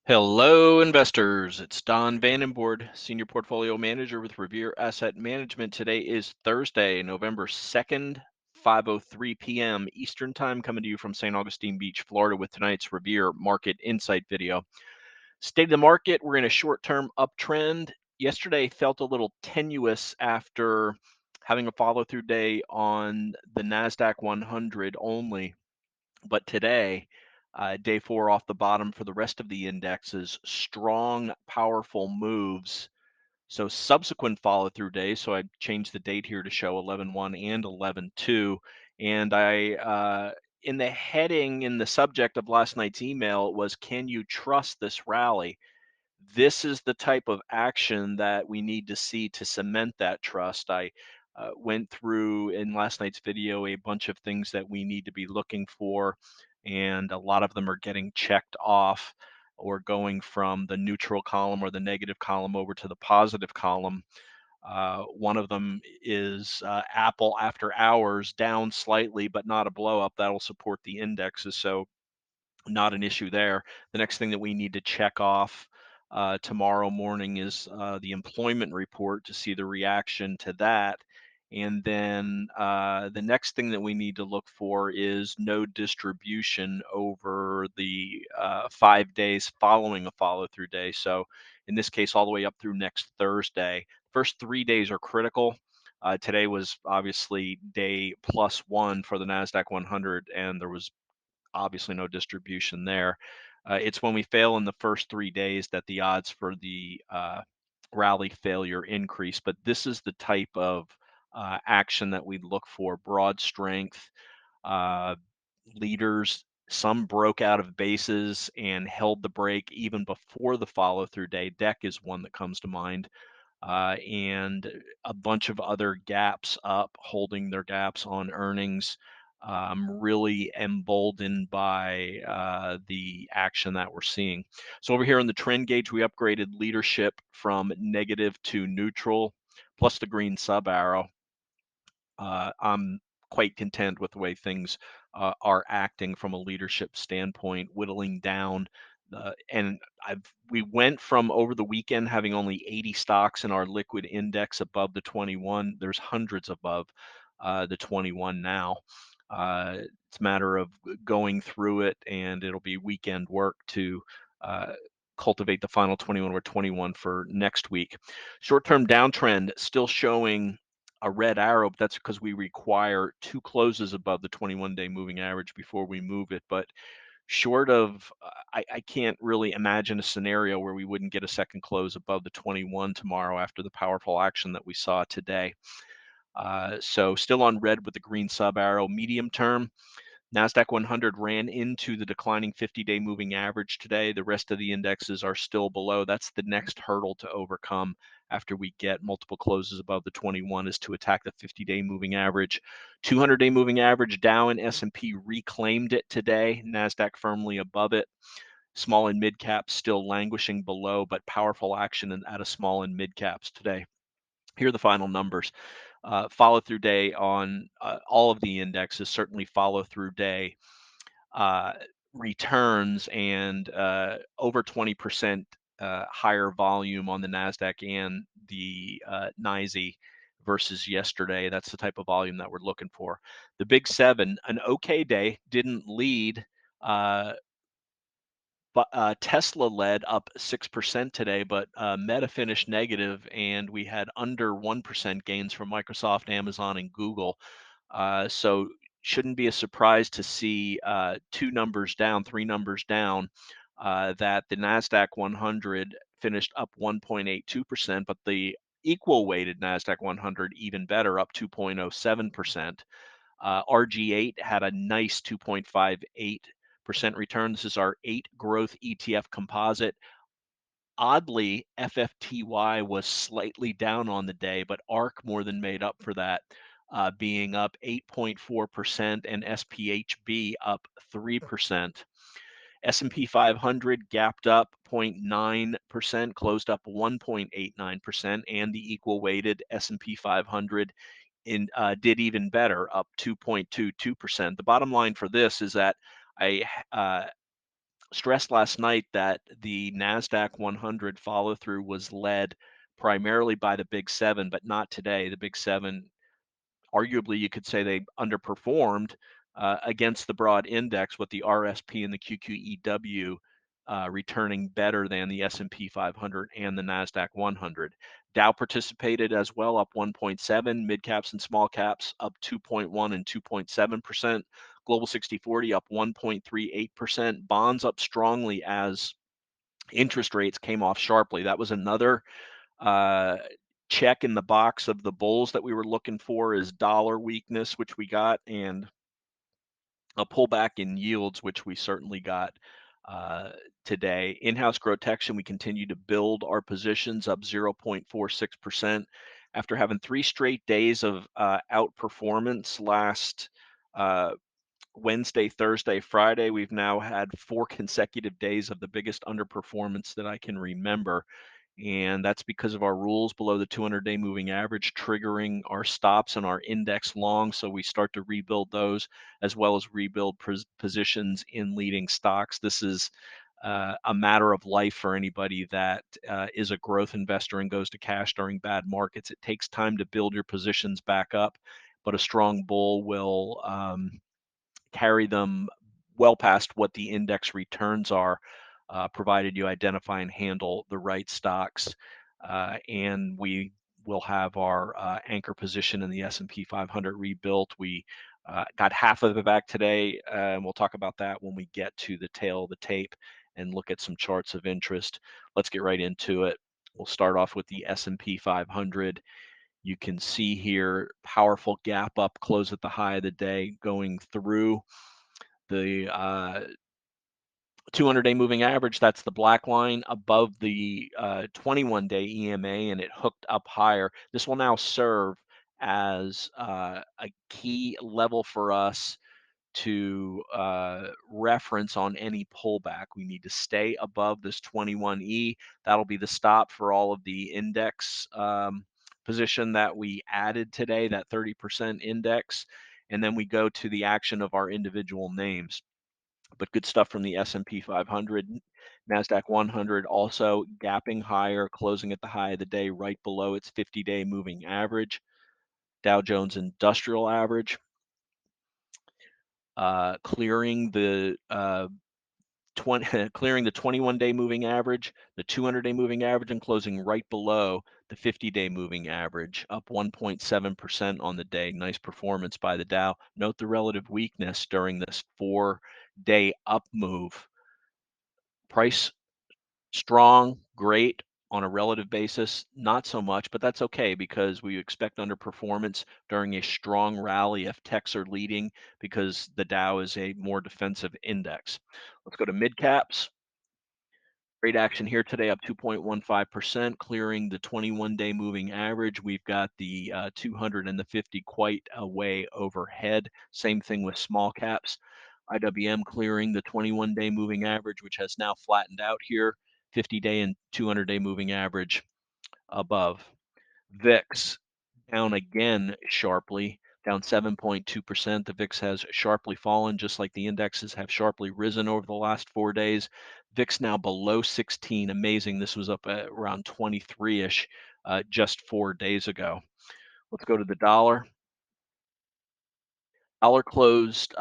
Hello, investors. It's Don Vandenbord, Senior Portfolio Manager with Revere Asset Management. Today is Thursday, November 2nd, 5:03 p.m. Eastern Time, coming to you from St. Augustine Beach, Florida, with tonight's Revere Market Insight video. State of the market, we're in a short-term uptrend. Yesterday felt a little tenuous after having a follow-through day on the NASDAQ 100 only. But today, day four off the bottom for the rest of the indexes, strong, powerful moves. So subsequent follow through days. So I changed the date here to show 11/1 and 11/2. And in the heading, in the subject of last night's email, was, can you trust this rally? This is the type of action that we need to see to cement that trust. I went through in last night's video a bunch of things that we need to be looking for, and a lot of them are getting checked off or going from the neutral column or the negative column over to the positive column. One of them is Apple after hours down slightly, but not a blow up. That'll support the indexes. So not an issue there. The next thing that we need to check off tomorrow morning is the employment report to see the reaction to that. And then the next thing that we need to look for is no distribution over the 5 days following a follow through day. So in this case, all the way up through next Thursday. First 3 days are critical. Today was obviously day +1 for the NASDAQ 100, and there was obviously no distribution there. It's when we fail in the first 3 days that the odds for the rally failure increase. But this is the type of action that we look for: broad strength, uh, leaders. Some broke out of bases and held the break even before the follow through day. Deck is one that comes to mind. And a bunch of other gaps up, holding their gaps on earnings. Really emboldened by the action that we're seeing. So over here on the trend gauge, we upgraded leadership from negative to neutral, plus the green sub arrow. I'm quite content with the way things are acting from a leadership standpoint, whittling down. And we went from over the weekend having only 80 stocks in our liquid index above the 21. There's hundreds above the 21 now. It's a matter of going through it, and it'll be weekend work to uh, cultivate the final 21 or 21 for next week. Short-term downtrend still showing a red arrow, but that's because we require 2 closes above the 21-day moving average before we move it. But short of, I can't really imagine a scenario where we wouldn't get a second close above the 21 tomorrow after the powerful action that we saw today. So still on red with the green sub arrow. Medium term, NASDAQ 100 ran into the declining 50-day moving average today. The rest of the indexes are still below. That's the next hurdle to overcome after we get multiple closes above the 21, is to attack the 50-day moving average. 200-day moving average, Dow and S&P reclaimed it today. NASDAQ firmly above it. Small and mid caps still languishing below, but powerful action out of small and mid caps today. Here are the final numbers. Follow through day on all of the indexes, certainly follow through day uh, returns, and over 20% higher volume on the NASDAQ and the NYSE versus yesterday. That's the type of volume that we're looking for. The Big Seven, an okay day, didn't lead. But Tesla led up 6% today, but Meta finished negative, and we had under 1% gains from Microsoft, Amazon, and Google. So shouldn't be a surprise to see 2 numbers down, 3 numbers down, that the NASDAQ 100 finished up 1.82%, but the equal weighted NASDAQ 100 even better, up 2.07%. RG8 had a nice 2.58% return. This is our 8 growth ETF composite. Oddly, FFTY was slightly down on the day, but ARC more than made up for that, being up 8.4%, and SPHB up 3%. S&P 500 gapped up 0.9%, closed up 1.89%, and the equal weighted S&P 500 did even better, up 2.22%. The bottom line for this is that I Stressed last night that the NASDAQ 100 follow through was led primarily by the Big Seven, but not today. The Big Seven, arguably, you could say they underperformed against the broad index, with the RSP and the QQEW returning better than the S&P 500 and the NASDAQ 100. Dow participated as well, up 1.7, mid caps and small caps up 2.1 and 2.7%. Global 60/40 up 1.38%. Bonds up strongly as interest rates came off sharply. That was another uh, check in the box of the bulls that we were looking for, is dollar weakness, which we got, and a pullback in yields, which we certainly got uh, today. In-house GROTECTION, we continue to build our positions, up 0.46% after having 3 straight days of outperformance last uh, Wednesday, Thursday, Friday. We've now had 4 consecutive days of the biggest underperformance that I can remember. And that's because of our rules below the 200-day moving average triggering our stops and our index long. So we start to rebuild those, as well as rebuild positions in leading stocks. This is a matter of life for anybody that is a growth investor and goes to cash during bad markets. It takes time to build your positions back up, but a strong bull will carry them well past what the index returns are, provided you identify and handle the right stocks. And we will have our anchor position in the S&P 500 rebuilt. We got half of it back today, and we'll talk about that when we get to the tail of the tape and look at some charts of interest. Let's get right into it. We'll start off with the S&P 500. You can see here, powerful gap up, close at the high of the day, going through the 200-day moving average. That's the black line above the 21-day EMA, and it hooked up higher. This will now serve as a key level for us to reference on any pullback. We need to stay above this 21E. That'll be the stop for all of the index position that we added today, that 30% index. And then we go to the action of our individual names. But good stuff from the S&P 500. NASDAQ 100 also gapping higher, closing at the high of the day right below its 50-day moving average. Dow Jones Industrial Average clearing the 21-day moving average, the 200-day moving average, and closing right below the 50-day moving average, up 1.7% on the day. Nice performance by the Dow. Note the relative weakness during this 4-day up move. Price strong, great on a relative basis, not so much, but that's okay because we expect underperformance during a strong rally if techs are leading, because the Dow is a more defensive index. Let's go to mid caps. Great action here today, up 2.15%, clearing the 21-day moving average. We've got the 200 and the 50 quite a way overhead. Same thing with small caps. IWM clearing the 21-day moving average, which has now flattened out here. 50-day and 200-day moving average above. VIX down again sharply, down 7.2%. The VIX has sharply fallen, just like the indexes have sharply risen over the last 4 days. VIX now below 16. Amazing. This was up at around 23-ish just 4 days ago. Let's go to the dollar. Dollar closed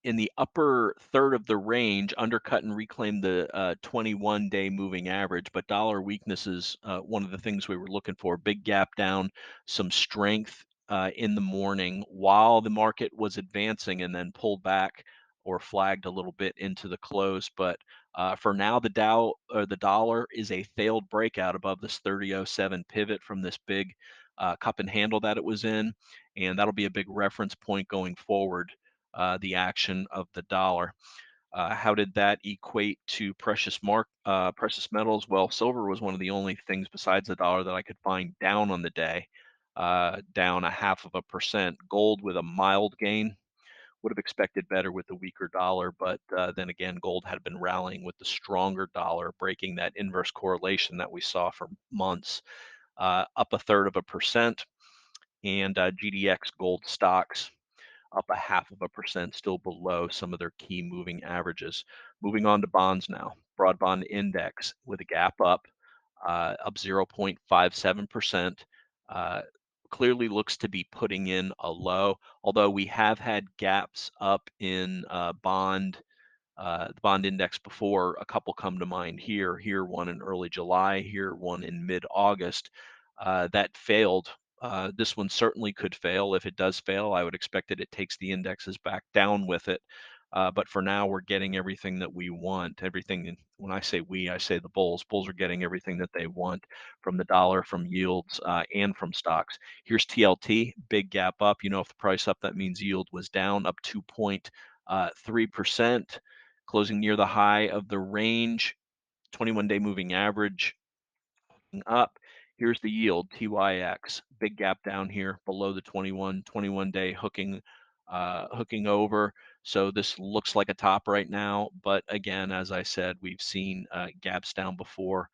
in the upper third of the range, undercut and reclaimed the 21-day moving average. But dollar weakness is one of the things we were looking for. Big gap down, some strength in the morning while the market was advancing, and then pulled back or flagged a little bit into the close. But for now, the Dow or the dollar is a failed breakout above this 30.07 pivot from this big cup and handle that it was in, and that'll be a big reference point going forward, the action of the dollar. How did that equate to precious metals? Well, silver was one of the only things besides the dollar that I could find down on the day, down 0.5%. Gold with a mild gain. Would have expected better with the weaker dollar, but then again, gold had been rallying with the stronger dollar, breaking that inverse correlation that we saw for months. Up 1/3%. And GDX gold stocks up a half of a percent, still below some of their key moving averages. Moving on to bonds now. Broad bond index with a gap up 0.57%. Uh, Clearly looks to be putting in a low, although we have had gaps up in the bond index before. A couple come to mind here one in early July, here one in mid-August, that failed. This one certainly could fail. If it does fail, I would expect that it takes the indexes back down with it. But for now, we're getting everything that we want. Everything, when I say we, I say the bulls. Bulls are getting everything that they want from the dollar, from yields, and from stocks. Here's TLT, big gap up. If the price up, that means yield was down, up 2.3%, closing near the high of the range. 21-day moving average up. Here's the yield, TYX, big gap down here below the 21-day hooking over. So this looks like a top right now, but again, as I said, we've seen gaps down before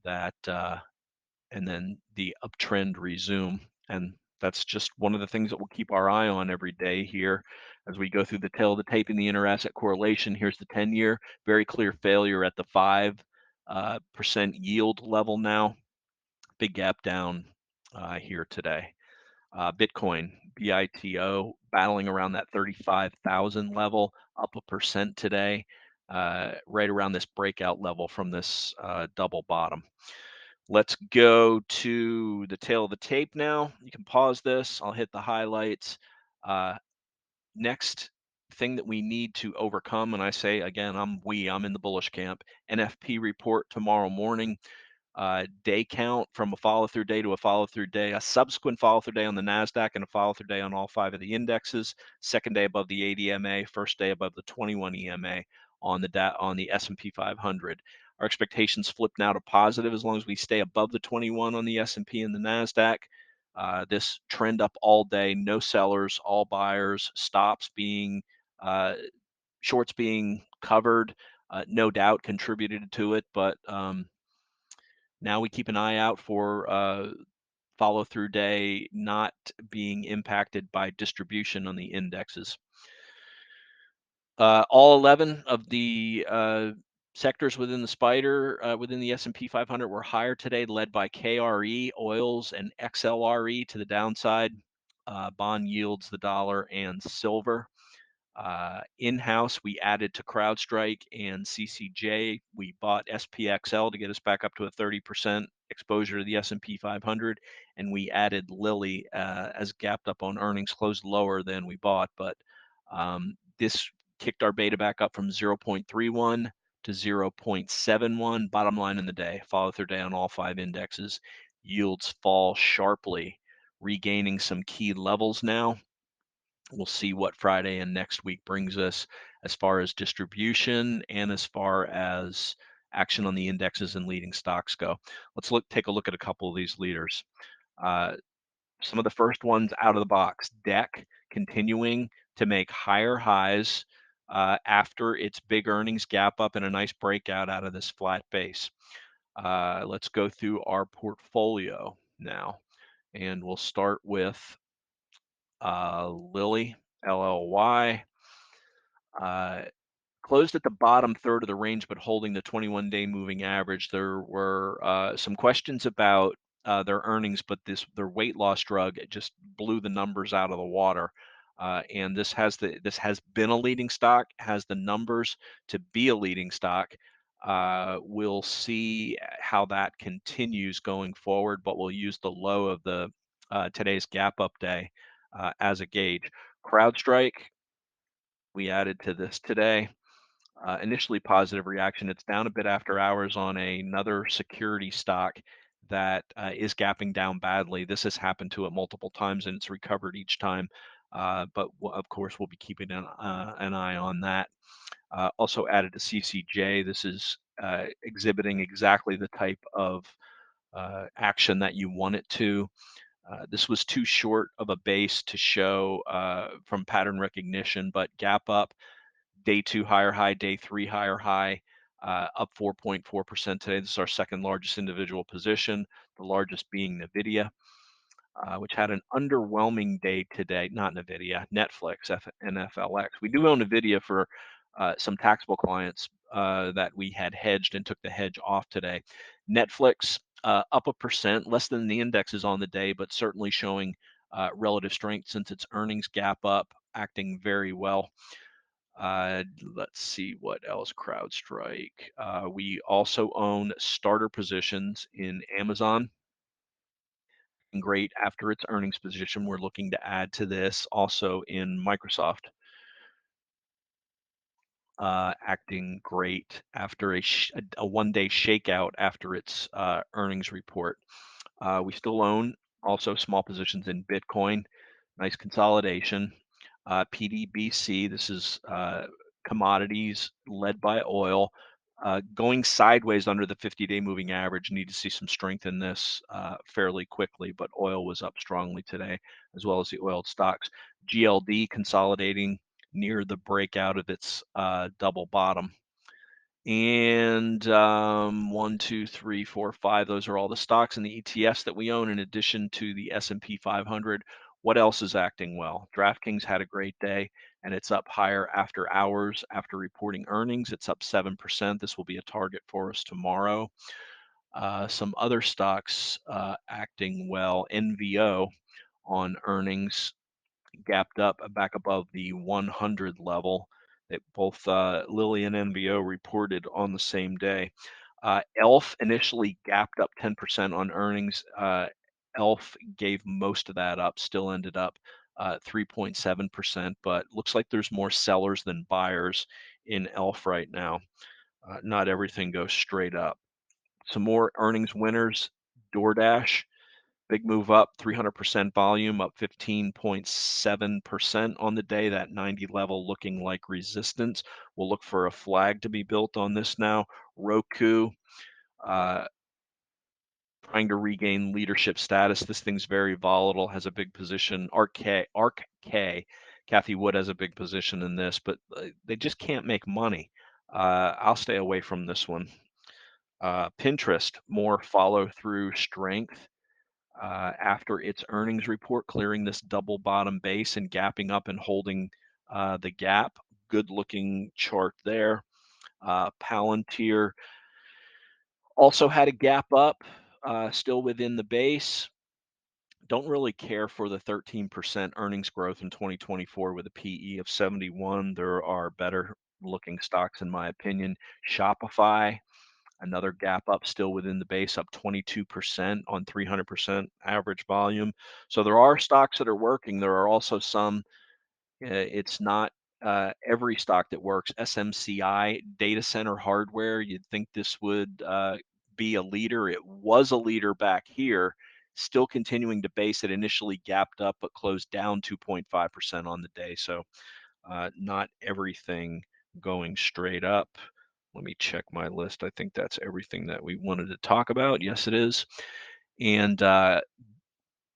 that, and then the uptrend resume. And that's just one of the things that we'll keep our eye on every day here as we go through the tail of the tape in the inter-asset correlation. Here's the 10-year, very clear failure at the 5% yield level now. Big gap down here today. Bitcoin, BITO, battling around that 35,000 level, up a percent today, right around this breakout level from this double bottom. Let's go to the tail of the tape now. You can pause this. I'll hit the highlights. Uh, Next thing that we need to overcome, and I say again, I'm in the bullish camp. NFP report tomorrow morning. Day count from a follow through day to a follow through day, a subsequent follow through day on the NASDAQ, and a follow through day on all 5 of the indexes. Second day above the 80 EMA, first day above the 21 EMA on the S&P 500. Our expectations flip now to positive as long as we stay above the 21 on the S&P and the NASDAQ. This trend up all day, no sellers, all buyers, stops being shorts being covered, no doubt contributed to it, but now we keep an eye out for follow through day not being impacted by distribution on the indexes. All 11 of the sectors within the within the S&P 500 were higher today, led by KRE, oils, and XLRE to the downside. Bond yields, the dollar, and silver. In-house, we added to CrowdStrike and CCJ. We bought SPXL to get us back up to a 30% exposure to the S&P 500, and we added Lilly as gapped up on earnings, closed lower than we bought, but this kicked our beta back up from 0.31 to 0.71. Bottom line in the day, follow through day on all 5 indexes. Yields fall sharply, regaining some key levels now. We'll see what Friday and next week brings us as far as distribution and as far as action on the indexes and leading stocks go. Let's take a look at a couple of these leaders. Some of the first ones out of the box. DEC continuing to make higher highs after its big earnings gap up and a nice breakout out of this flat base. Let's go through our portfolio now, and we'll start with Lilly, LLY, closed at the bottom third of the range, but holding the 21-day moving average. There were some questions about their earnings, but their weight loss drug just blew the numbers out of the water. And this has been a leading stock, has the numbers to be a leading stock. We'll see how that continues going forward, but we'll use the low of the today's gap up day as a gauge. CrowdStrike, we added to this today. Initially positive reaction. It's down a bit after hours on another security stock that is gapping down badly. This has happened to it multiple times and it's recovered each time. But of course, we'll be keeping an eye on that. Also added to CCJ. This is exhibiting exactly the type of action that you want it to. This was too short of a base to show from pattern recognition, but gap up, day 2 higher high, day 3 higher high, up 4.4% today. This is our second largest individual position, the largest being NVIDIA. which had an underwhelming day today. Not NVIDIA, Netflix, NFLX. We do own NVIDIA for some taxable clients that we had hedged and took the hedge off today. Netflix up 1%, less than the indexes on the day, but certainly showing relative strength since its earnings gap up, acting very well. Let's see what else. CrowdStrike. We also own starter positions in Amazon. Great after its earnings position. We're looking to add to this also in Microsoft, acting great after a one-day shakeout after its earnings report. We still own also small positions in Bitcoin. Nice consolidation. PDBC, this is commodities led by oil, going sideways under the 50-day moving average. Need to see some strength in this fairly quickly, but oil was up strongly today, as well as the oil stocks. GLD consolidating near the breakout of its double bottom. And 1, 2, 3, 4, 5. Those are all the stocks and the ETFs that we own in addition to the S&P 500. What else is acting well? DraftKings had a great day, and it's up higher after hours after reporting earnings. It's up 7%. This will be a target for us tomorrow. Some other stocks acting well. NVO on earnings gapped up back above the 100 level that both Lilly and NVO reported on the same day. ELF initially gapped up 10% on earnings. ELF gave most of that up, still ended up 3.7%, but looks like there's more sellers than buyers in ELF right now. Not everything goes straight up. Some more earnings winners. DoorDash, big move up, 300% volume, up 15.7% on the day. That 90 level looking like resistance. We'll look for a flag to be built on this now. Roku, uh, trying to regain leadership status. This thing's very volatile, has a big position. ARK-K, Kathy Wood has a big position in this, but they just can't make money. I'll stay away from this one. Pinterest, more follow through strength after its earnings report, clearing this double bottom base and gapping up and holding the gap. Good looking chart there. Palantir also had a gap up, still within the base. Don't really care for the 13% earnings growth in 2024 with a PE of 71. There are better looking stocks, in my opinion. Shopify, another gap up, still within the base, up 22% on 300% average volume. So there are stocks that are working. There are also some, it's not every stock that works. SMCI, data center hardware, you'd think this would be a leader. It was a leader back here, still continuing to base. It initially gapped up, but closed down 2.5% on the day. So not everything going straight up. Let me check my list. I think that's everything that we wanted to talk about. Yes, it is. And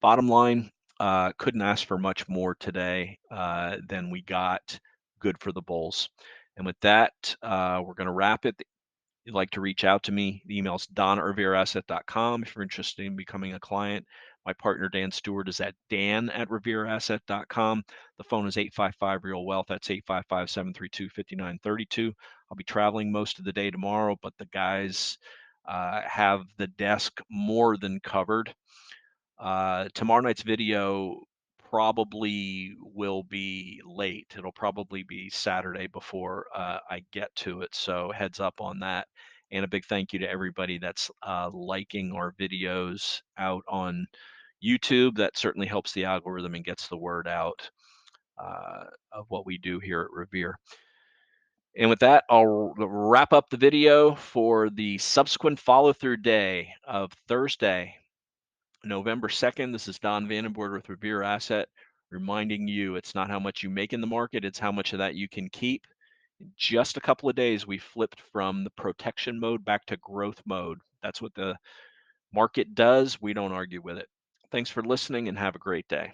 bottom line, couldn't ask for much more today than we got. Good for the bulls. And with that, we're going to wrap it. If you'd like to reach out to me, the email is don@revereasset.com if you're interested in becoming a client. My partner, Dan Stewart, is at dan@revereasset.com. The phone is 855-REAL-WEALTH. That's 855-732-5932. I'll be traveling most of the day tomorrow, but the guys have the desk more than covered. Tomorrow night's video probably will be late. It'll probably be Saturday before I get to it. So heads up on that. And a big thank you to everybody that's liking our videos out on YouTube. That certainly helps the algorithm and gets the word out of what we do here at Revere. And with that, I'll wrap up the video for the subsequent follow-through day of Thursday, November 2nd. This is Don Vandenbord with Revere Asset, reminding you it's not how much you make in the market, it's how much of that you can keep. In just a couple of days, we flipped from the protection mode back to growth mode. That's what the market does. We don't argue with it. Thanks for listening and have a great day.